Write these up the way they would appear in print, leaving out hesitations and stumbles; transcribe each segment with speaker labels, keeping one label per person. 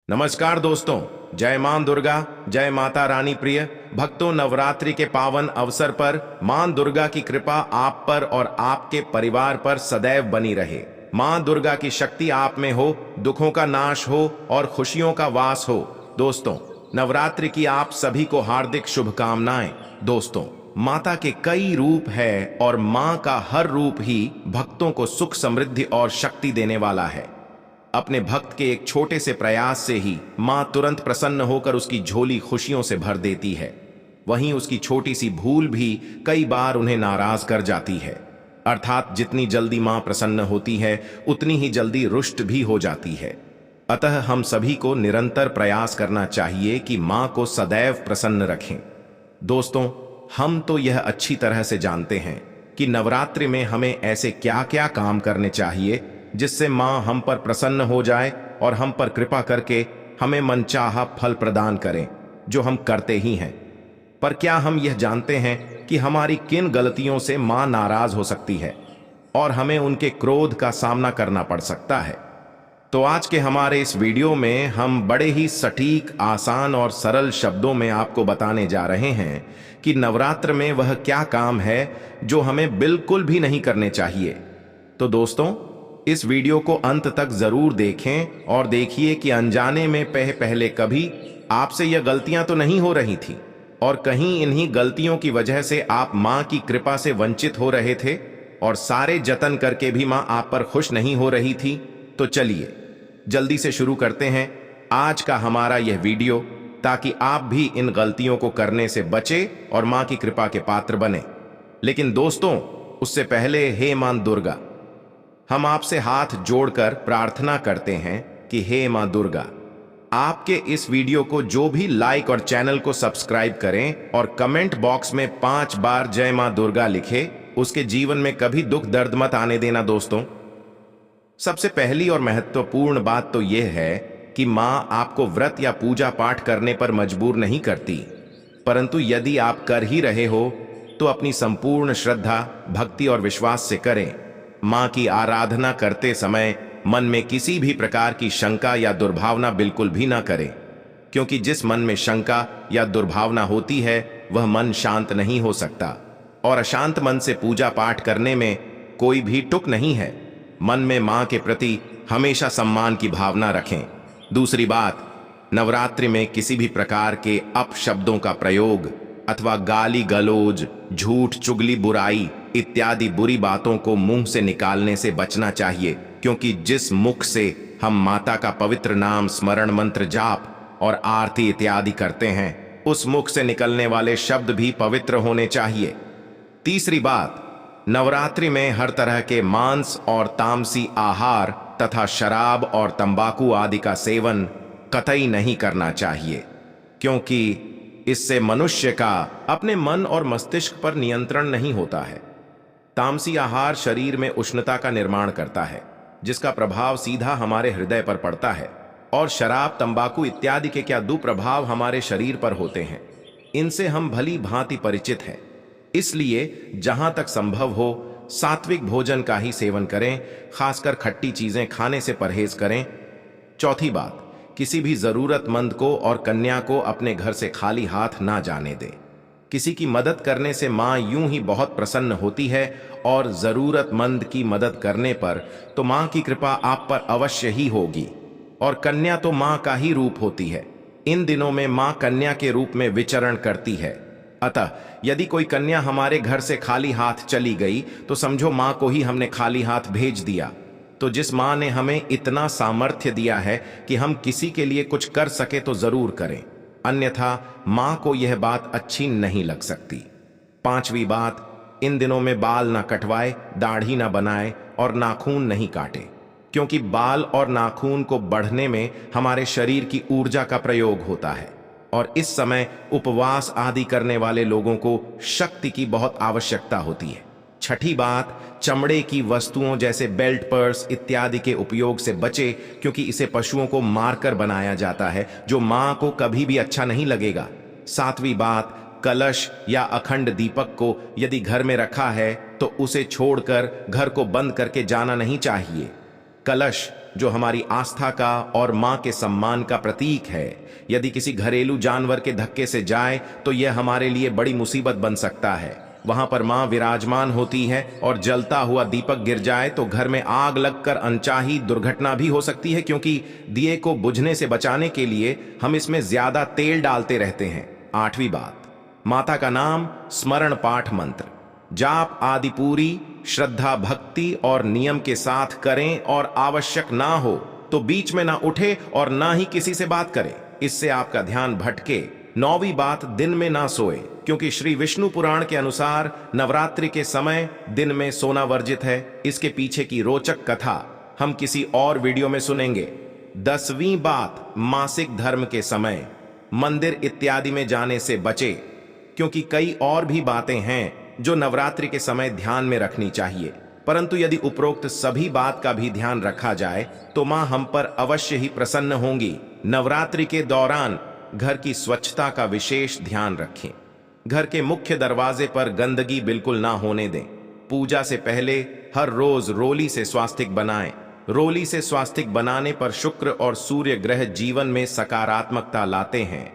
Speaker 1: नमस्कार दोस्तों। जय मां दुर्गा, जय माता रानी। प्रिय भक्तों, नवरात्रि के पावन अवसर पर मां दुर्गा की कृपा आप पर और आपके परिवार पर सदैव बनी रहे। मां दुर्गा की शक्ति आप में हो, दुखों का नाश हो और खुशियों का वास हो। दोस्तों, नवरात्रि की आप सभी को हार्दिक शुभकामनाएं। दोस्तों, माता के कई रूप है और मां का हर रूप ही भक्तों को सुख, समृद्धि और शक्ति देने वाला है। अपने भक्त के एक छोटे से प्रयास से ही मां तुरंत प्रसन्न होकर उसकी झोली खुशियों से भर देती है। वहीं उसकी छोटी सी भूल भी कई बार उन्हें नाराज कर जाती है। अर्थात जितनी जल्दी मां प्रसन्न होती है उतनी ही जल्दी रुष्ट भी हो जाती है। अतः हम सभी को निरंतर प्रयास करना चाहिए कि मां को सदैव प्रसन्न रखें। दोस्तों, हम तो यह अच्छी तरह से जानते हैं कि नवरात्रि में हमें ऐसे क्या क्या काम करने चाहिए जिससे मां हम पर प्रसन्न हो जाए और हम पर कृपा करके हमें मनचाहा फल प्रदान करें, जो हम करते ही हैं। पर क्या हम यह जानते हैं कि हमारी किन गलतियों से मां नाराज हो सकती है और हमें उनके क्रोध का सामना करना पड़ सकता है? तो आज के हमारे इस वीडियो में हम बड़े ही सटीक, आसान और सरल शब्दों में आपको बताने जा रहे हैं कि नवरात्र में वह क्या काम है जो हमें बिल्कुल भी नहीं करने चाहिए। तो दोस्तों, इस वीडियो को अंत तक जरूर देखें और देखिए कि अनजाने में पहले कभी आपसे यह गलतियां तो नहीं हो रही थी और कहीं इन्हीं गलतियों की वजह से आप मां की कृपा से वंचित हो रहे थे और सारे जतन करके भी मां आप पर खुश नहीं हो रही थी। तो चलिए जल्दी से शुरू करते हैं आज का हमारा यह वीडियो, ताकि आप भी इन गलतियों को करने से बचे और मां की कृपा के पात्र बने। लेकिन दोस्तों, उससे पहले हे मां दुर्गा, हम आपसे हाथ जोड़कर प्रार्थना करते हैं कि हे मां दुर्गा, आपके इस वीडियो को जो भी लाइक और चैनल को सब्सक्राइब करें और कमेंट बॉक्स में 5 बार जय मां दुर्गा लिखे, उसके जीवन में कभी दुख दर्द मत आने देना। दोस्तों, सबसे पहली और महत्वपूर्ण बात तो यह है कि मां आपको व्रत या पूजा पाठ करने पर मजबूर नहीं करती, परंतु यदि आप कर ही रहे हो तो अपनी संपूर्ण श्रद्धा, भक्ति और विश्वास से करें। मां की आराधना करते समय मन में किसी भी प्रकार की शंका या दुर्भावना बिल्कुल भी ना करें, क्योंकि जिस मन में शंका या दुर्भावना होती है वह मन शांत नहीं हो सकता और अशांत मन से पूजा पाठ करने में कोई भी तुक नहीं है। मन में मां के प्रति हमेशा सम्मान की भावना रखें। दूसरी बात, नवरात्रि में किसी भी प्रकार के अपशब्दों का प्रयोग अथवा गाली गलौज, झूठ, चुगली, बुराई इत्यादि बुरी बातों को मुंह से निकालने से बचना चाहिए, क्योंकि जिस मुख से हम माता का पवित्र नाम, स्मरण, मंत्र जाप और आरती इत्यादि करते हैं, उस मुख से निकलने वाले शब्द भी पवित्र होने चाहिए। तीसरी बात, नवरात्रि में हर तरह के मांस और तामसी आहार तथा शराब और तंबाकू आदि का सेवन कतई नहीं करना चाहिए, क्योंकि इससे मनुष्य का अपने मन और मस्तिष्क पर नियंत्रण नहीं होता है। तामसी आहार शरीर में उष्णता का निर्माण करता है, जिसका प्रभाव सीधा हमारे हृदय पर पड़ता है, और शराब, तंबाकू इत्यादि के क्या दुष्प्रभाव हमारे शरीर पर होते हैं, इनसे हम भली भांति परिचित हैं। इसलिए जहां तक संभव हो सात्विक भोजन का ही सेवन करें, खासकर खट्टी चीजें खाने से परहेज करें। चौथी बात, किसी भी जरूरतमंद को और कन्या को अपने घर से खाली हाथ ना जाने दें। किसी की मदद करने से मां यूं ही बहुत प्रसन्न होती है और जरूरतमंद की मदद करने पर तो मां की कृपा आप पर अवश्य ही होगी। और कन्या तो मां का ही रूप होती है। इन दिनों में मां कन्या के रूप में विचरण करती है। अतः यदि कोई कन्या हमारे घर से खाली हाथ चली गई तो समझो मां को ही हमने खाली हाथ भेज दिया। तो जिस मां ने हमें इतना सामर्थ्य दिया है कि हम किसी के लिए कुछ कर सके तो जरूर करें, अन्यथा मां को यह बात अच्छी नहीं लग सकती। पांचवी बात, इन दिनों में बाल ना कटवाए, दाढ़ी ना बनाए और नाखून नहीं काटे, क्योंकि बाल और नाखून को बढ़ने में हमारे शरीर की ऊर्जा का प्रयोग होता है और इस समय उपवास आदि करने वाले लोगों को शक्ति की बहुत आवश्यकता होती है। छठी बात, चमड़े की वस्तुओं जैसे बेल्ट, पर्स इत्यादि के उपयोग से बचे, क्योंकि इसे पशुओं को मारकर बनाया जाता है, जो मां को कभी भी अच्छा नहीं लगेगा। सातवीं बात, कलश या अखंड दीपक को यदि घर में रखा है तो उसे छोड़कर घर को बंद करके जाना नहीं चाहिए। कलश जो हमारी आस्था का और मां के सम्मान का प्रतीक है, यदि किसी घरेलू जानवर के धक्के से जाए तो यह हमारे लिए बड़ी मुसीबत बन सकता है। वहां पर मां विराजमान होती है और जलता हुआ दीपक गिर जाए तो घर में आग लगकर अनचाही दुर्घटना भी हो सकती है, क्योंकि दिए को बुझने से बचाने के लिए हम इसमें ज्यादा तेल डालते रहते हैं। 8वीं बात, माता का नाम स्मरण पाठ मंत्र जाप आदि पूरी श्रद्धा भक्ति और नियम के साथ करें और आवश्यक ना हो तो बीच में ना उठे और ना ही किसी से बात करें, इससे आपका ध्यान भटके। 9वीं बात, दिन में ना सोए, क्योंकि श्री विष्णु पुराण के अनुसार नवरात्रि के समय दिन में सोना वर्जित है। इसके पीछे की रोचक कथा हम किसी और वीडियो में सुनेंगे। 10वीं बात, मासिक धर्म के समय मंदिर इत्यादि में जाने से बचे, क्योंकि कई और भी बातें हैं जो नवरात्रि के समय ध्यान में रखनी चाहिए, परंतु यदि उपरोक्त सभी बात का भी ध्यान रखा जाए तो मां हम पर अवश्य ही प्रसन्न होंगी। नवरात्रि के दौरान घर की स्वच्छता का विशेष ध्यान रखें। घर के मुख्य दरवाजे पर गंदगी बिल्कुल ना होने दें। पूजा से पहले हर रोज रोली से स्वास्तिक बनाएं। रोली से स्वास्तिक बनाने पर शुक्र और सूर्य ग्रह जीवन में सकारात्मकता लाते हैं।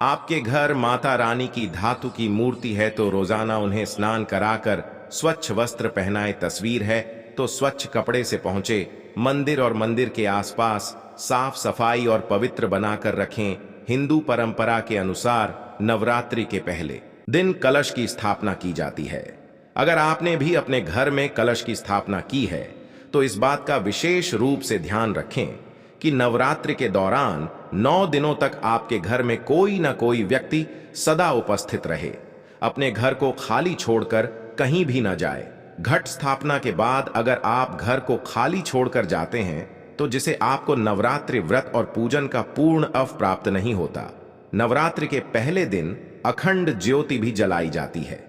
Speaker 1: आपके घर माता रानी की धातु की मूर्ति है तो रोजाना उन्हें स्नान कराकर स्वच्छ वस्त्र पहनाए। तस्वीर है तो स्वच्छ कपड़े से पहुंचे। मंदिर और मंदिर के आसपास साफ सफाई और पवित्र बनाकर रखें। हिंदू परंपरा के अनुसार नवरात्रि के पहले दिन कलश की स्थापना की जाती है। अगर आपने भी अपने घर में कलश की स्थापना की है तो इस बात का विशेष रूप से ध्यान रखें कि नवरात्रि के दौरान 9 दिनों तक आपके घर में कोई ना कोई व्यक्ति सदा उपस्थित रहे। अपने घर को खाली छोड़कर कहीं भी ना जाए। घट स्थापना के बाद अगर आप घर को खाली छोड़कर जाते हैं तो जिसे आपको नवरात्रि व्रत और पूजन का पूर्ण अव प्राप्त नहीं होता। नवरात्रि के पहले दिन अखंड ज्योति भी जलाई जाती है।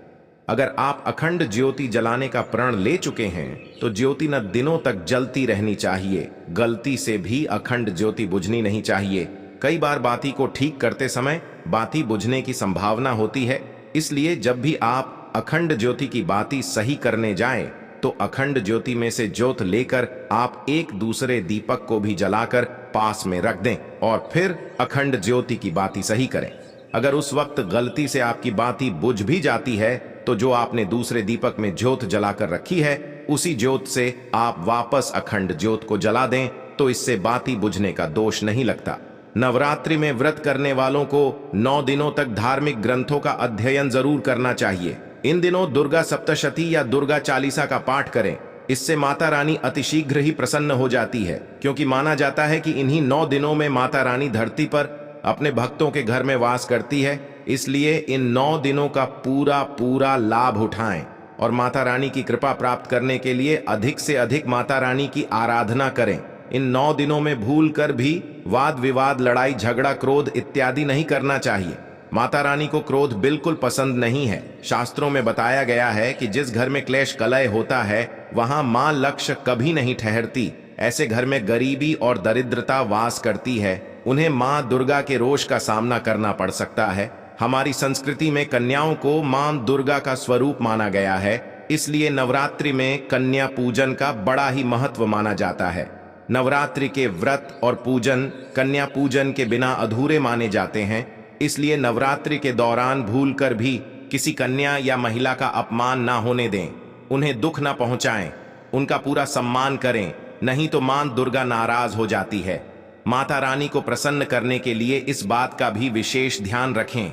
Speaker 1: अगर आप अखंड ज्योति जलाने का प्रण ले चुके हैं तो ज्योति न दिनों तक जलती रहनी चाहिए। गलती से भी अखंड ज्योति बुझनी नहीं चाहिए। कई बार बाती को ठीक करते समय बाती बुझने की संभावना होती है, इसलिए जब भी आप अखंड ज्योति की बाती सही करने जाएं तो अखंड ज्योति में से ज्योत लेकर आप एक दूसरे दीपक को भी जलाकर पास में रख दें और फिर अखंड ज्योति की बाती सही करें। अगर उस वक्त गलती से आपकी बाती बुझ भी जाती है तो जो आपने दूसरे दीपक में ज्योत जलाकर रखी है उसी ज्योत से आप वापस अखंड ज्योत को जला दें तो इससे बाती बुझने का दोष नहीं लगता। नवरात्रि में व्रत करने वालों को 9 दिनों तक धार्मिक ग्रंथों का अध्ययन जरूर करना चाहिए। इन दिनों दुर्गा सप्तशती या दुर्गा चालीसा का पाठ करें। इससे माता रानी अतिशीघ्र ही प्रसन्न हो जाती है, क्योंकि माना जाता है कि इन्हीं 9 दिनों में माता रानी धरती पर अपने भक्तों के घर में वास करती है। इसलिए इन 9 दिनों का पूरा लाभ उठाएं और माता रानी की कृपा प्राप्त करने के लिए अधिक से अधिक माता रानी की आराधना करें। इन 9 दिनों में भूल कर भी वाद विवाद, लड़ाई झगड़ा, क्रोध इत्यादि नहीं करना चाहिए। माता रानी को क्रोध बिल्कुल पसंद नहीं है। शास्त्रों में बताया गया है कि जिस घर में क्लेश कलह होता है वहां मां लक्ष्य कभी नहीं ठहरती। ऐसे घर में गरीबी और दरिद्रता वास करती है। उन्हें मां दुर्गा के रोष का सामना करना पड़ सकता है। हमारी संस्कृति में कन्याओं को मां दुर्गा का स्वरूप माना गया है, इसलिए नवरात्रि में कन्या पूजन का बड़ा ही महत्व माना जाता है। नवरात्रि के व्रत और पूजन कन्या पूजन के बिना अधूरे माने जाते हैं, इसलिए नवरात्रि के दौरान भूलकर भी किसी कन्या या महिला का अपमान ना होने दें। उन्हें दुख ना पहुंचाएं, उनका पूरा सम्मान करें, नहीं तो मां दुर्गा नाराज हो जाती है। माता रानी को प्रसन्न करने के लिए इस बात का भी विशेष ध्यान रखें।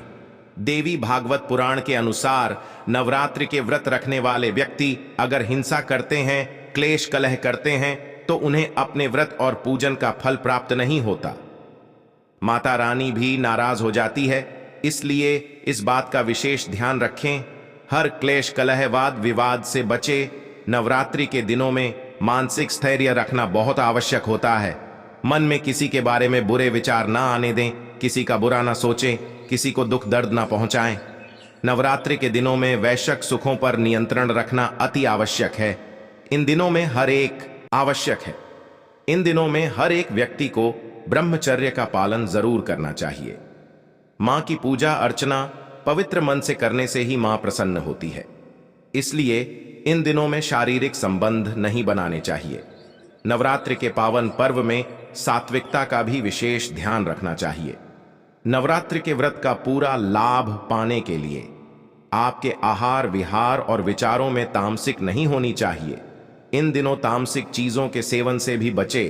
Speaker 1: देवी भागवत पुराण के अनुसार नवरात्रि के व्रत रखने वाले व्यक्ति अगर हिंसा करते हैं, क्लेश कलह करते हैं तो उन्हें अपने व्रत और पूजन का फल प्राप्त नहीं होता। माता रानी भी नाराज हो जाती है, इसलिए इस बात का विशेष ध्यान रखें। हर क्लेश कलह वाद विवाद से बचे। नवरात्रि के दिनों में मानसिक स्थैर्य रखना बहुत आवश्यक होता है। मन में किसी के बारे में बुरे विचार ना आने दें, किसी का बुरा ना सोचें, किसी को दुख दर्द ना पहुंचाएं। नवरात्रि के दिनों में वैश्यक सुखों पर नियंत्रण रखना अति आवश्यक है। इन दिनों में हर एक व्यक्ति को ब्रह्मचर्य का पालन जरूर करना चाहिए। मां की पूजा अर्चना पवित्र मन से करने से ही मां प्रसन्न होती है, इसलिए इन दिनों में शारीरिक संबंध नहीं बनाने चाहिए। नवरात्रि के पावन पर्व में सात्विकता का भी विशेष ध्यान रखना चाहिए। नवरात्रि के व्रत का पूरा लाभ पाने के लिए आपके आहार विहार और विचारों में तामसिक नहीं होनी चाहिए। इन दिनों तामसिक चीजों के सेवन से भी बचे।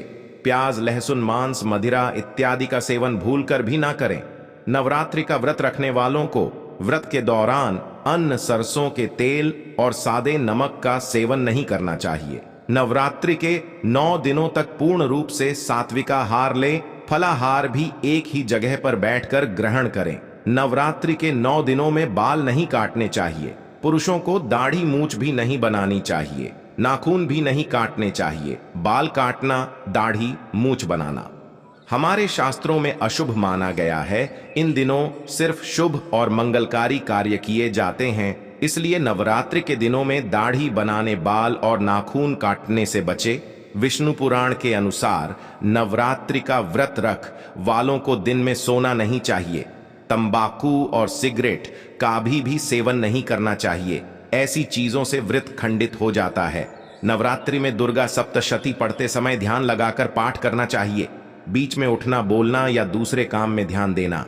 Speaker 1: प्याज, लहसुन, मांस, मदिरा इत्यादि का सेवन भूलकर भी ना करें। नवरात्रि का व्रत रखने वालों को व्रत के दौरान अन्न, सरसों के तेल और सादे नमक का सेवन नहीं करना चाहिए। नवरात्रि के 9 दिनों तक पूर्ण रूप से सात्विकाहार ले, फलाहार भी एक ही जगह पर बैठकर ग्रहण करें। नवरात्रि के 9 दिनों में बाल नहीं काटने चाहिए। पुरुषों को दाढ़ी मूछ भी नहीं बनानी चाहिए, नाखून भी नहीं काटने चाहिए। बाल काटना, दाढ़ी मूछ बनाना हमारे शास्त्रों में अशुभ माना गया है। इन दिनों सिर्फ शुभ और मंगलकारी कार्य किए जाते हैं, इसलिए नवरात्रि के दिनों में दाढ़ी बनाने, बाल और नाखून काटने से बचे। विष्णु पुराण के अनुसार नवरात्रि का व्रत रख वालों को दिन में सोना नहीं चाहिए। तंबाकू और सिगरेट का भी सेवन नहीं करना चाहिए। ऐसी चीजों से व्रत खंडित हो जाता है। नवरात्रि में दुर्गा सप्तशती पढ़ते समय ध्यान लगाकर पाठ करना चाहिए। बीच में उठना, बोलना या दूसरे काम में ध्यान देना,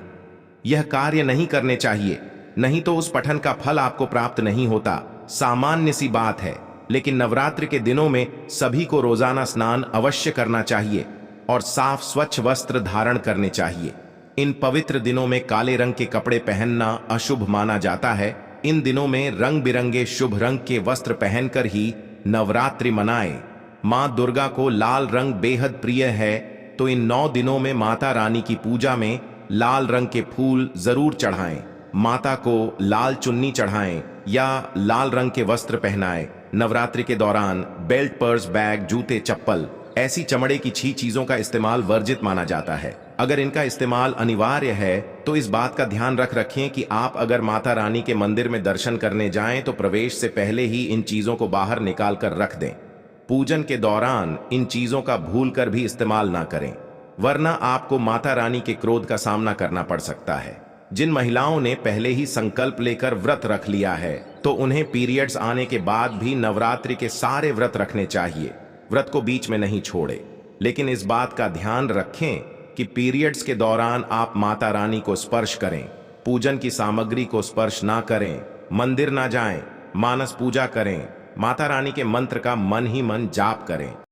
Speaker 1: यह कार्य नहीं करने चाहिए, नहीं तो उस पठन का फल आपको प्राप्त नहीं होता। सामान्य सी बात है, लेकिन नवरात्रि के दिनों में सभी को रोजाना स्नान अवश्य करना चाहिए और साफ स्वच्छ वस्त्र धारण करने चाहिए। इन पवित्र दिनों में काले रंग के कपड़े पहनना अशुभ माना जाता है। इन दिनों में रंग बिरंगे शुभ रंग के वस्त्र पहनकर ही नवरात्रि मनाएं। मां दुर्गा को लाल रंग बेहद प्रिय है, तो इन 9 दिनों में माता रानी की पूजा में लाल रंग के फूल जरूर चढ़ाएं। माता को लाल चुन्नी चढ़ाएं या लाल रंग के वस्त्र पहनाएं। नवरात्रि के दौरान बेल्ट, पर्स, बैग, जूते, चप्पल ऐसी चमड़े की चीजों का इस्तेमाल वर्जित माना जाता है। अगर इनका इस्तेमाल अनिवार्य है तो इस बात का ध्यान रखें कि आप अगर माता रानी के मंदिर में दर्शन करने जाएं तो प्रवेश से पहले ही इन चीजों को बाहर निकाल कर रख दें। पूजन के दौरान इन चीजों का भूलकर भी इस्तेमाल ना करें, वरना आपको माता रानी के क्रोध का सामना करना पड़ सकता है। जिन महिलाओं ने पहले ही संकल्प लेकर व्रत रख लिया है तो उन्हें पीरियड्स आने के बाद भी नवरात्रि के सारे व्रत रखने चाहिए। व्रत को बीच में नहीं छोड़े, लेकिन इस बात का ध्यान रखें कि पीरियड्स के दौरान आप माता रानी को स्पर्श करें, पूजन की सामग्री को स्पर्श ना करें, मंदिर ना जाएं, मानस पूजा करें, माता रानी के मंत्र का मन ही मन जाप करें।